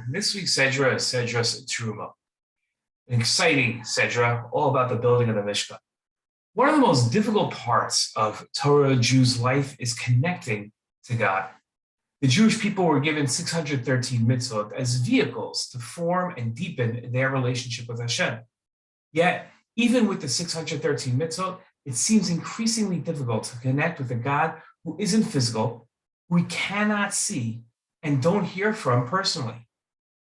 This week's Sedra is Sedra Terumah, an exciting Sedra all about the building of the Mishkan. One of the most difficult parts of Torah Jews' life is connecting to God. The Jewish people were given 613 mitzvot as vehicles to form and deepen their relationship with Hashem. Yet, even with the 613 mitzvot, it seems increasingly difficult to connect with a God who isn't physical, who we cannot see, and don't hear from personally.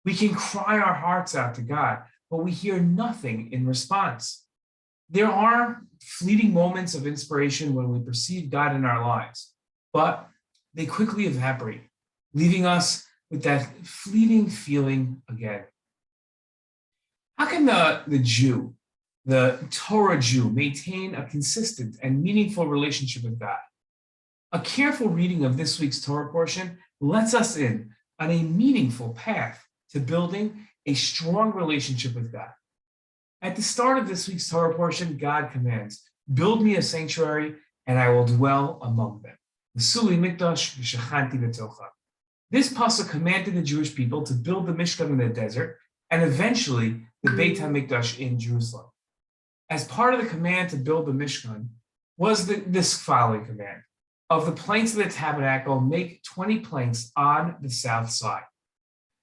We can cry our hearts out to God, but we hear nothing in response. There are fleeting moments of inspiration when we perceive God in our lives, but they quickly evaporate, leaving us with that fleeting feeling again. How can the Jew, the Torah Jew, maintain a consistent and meaningful relationship with God? A careful reading of this week's Torah portion lets us in on a meaningful path to building a strong relationship with God. At the start of this week's Torah portion, God commands, "Build me a sanctuary, and I will dwell among them." This pasuk commanded the Jewish people to build the Mishkan in the desert and eventually the Beit HaMikdash in Jerusalem. As part of the command to build the Mishkan was this following command: of the planks of the tabernacle, make 20 planks on the south side.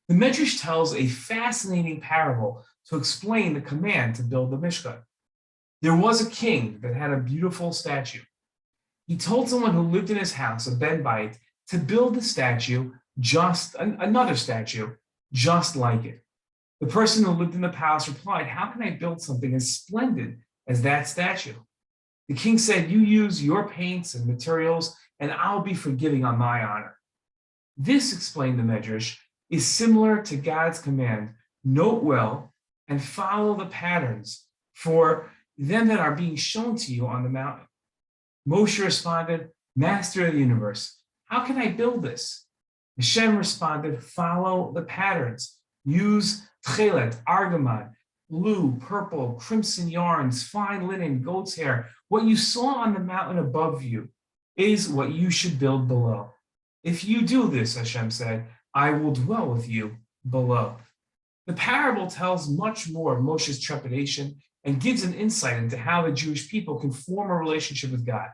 The Midrash tells a fascinating parable to explain the command to build the Mishkan. There was a king that had a beautiful statue. He told someone who lived in his house, a Benbite, to build another statue just like it. The person who lived in the palace replied, "How can I build something as splendid as that statue?" The king said, "You use your paints and materials, and I'll be forgiving on my honor." This, explained the Midrash, is similar to God's command, "Note well and follow the patterns for them that are being shown to you on the mountain." Moshe responded, "Master of the universe, how can I build this?" Hashem responded, "Follow the patterns. Use tchelet, argamon, blue, purple, crimson yarns, fine linen, goat's hair. What you saw on the mountain above you is what you should build below. If you do this," Hashem said, "I will dwell with you below." The parable tells much more of Moshe's trepidation and gives an insight into how the Jewish people can form a relationship with God.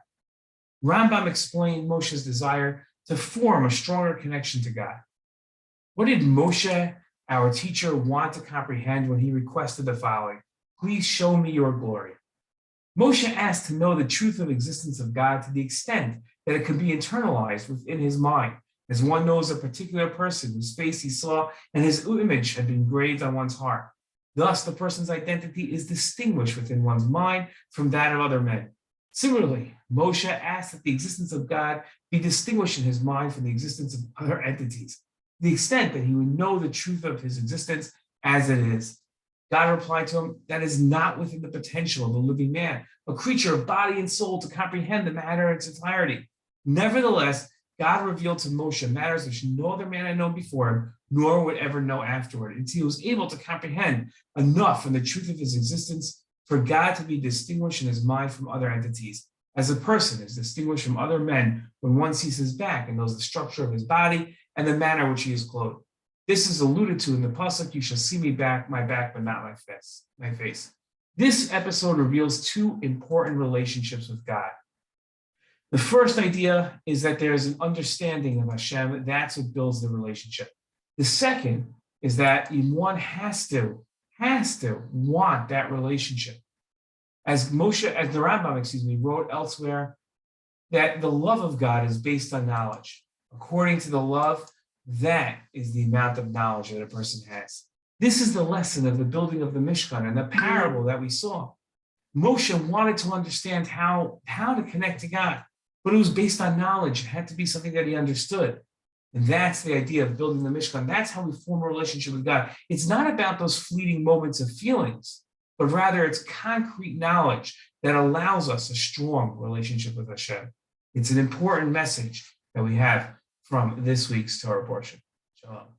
Rambam explained Moshe's desire to form a stronger connection to God. What did Moshe, our teacher, want to comprehend when he requested the following: "Please show me your glory"? Moshe asked to know the truth of existence of God to the extent that it could be internalized within his mind, as one knows a particular person whose face he saw and his image had been engraved on one's heart. Thus, the person's identity is distinguished within one's mind from that of other men. Similarly, Moshe asked that the existence of God be distinguished in his mind from the existence of other entities, to the extent that he would know the truth of his existence as it is. God replied to him, "That is not within the potential of a living man, a creature of body and soul, to comprehend the matter in its entirety." Nevertheless, God revealed to Moshe matters which no other man had known before him, nor would ever know afterward, until he was able to comprehend enough from the truth of his existence for God to be distinguished in his mind from other entities, as a person is distinguished from other men when one sees his back and knows the structure of his body and the manner which he is clothed. This is alluded to in the pasuk, "You shall see my back, but not my face." This episode reveals two important relationships with God. The first idea is that there is an understanding of Hashem. That's what builds the relationship. The second is that one has to want that relationship. As the Rambam, wrote elsewhere, that the love of God is based on knowledge. According to the love, that is the amount of knowledge that a person has. This is the lesson of the building of the Mishkan and the parable that we saw. Moshe wanted to understand how to connect to God, but it was based on knowledge. It had to be something that he understood. And that's the idea of building the Mishkan. That's how we form a relationship with God. It's not about those fleeting moments of feelings, but rather it's concrete knowledge that allows us a strong relationship with Hashem. It's an important message that we have from this week's Torah portion. Shalom.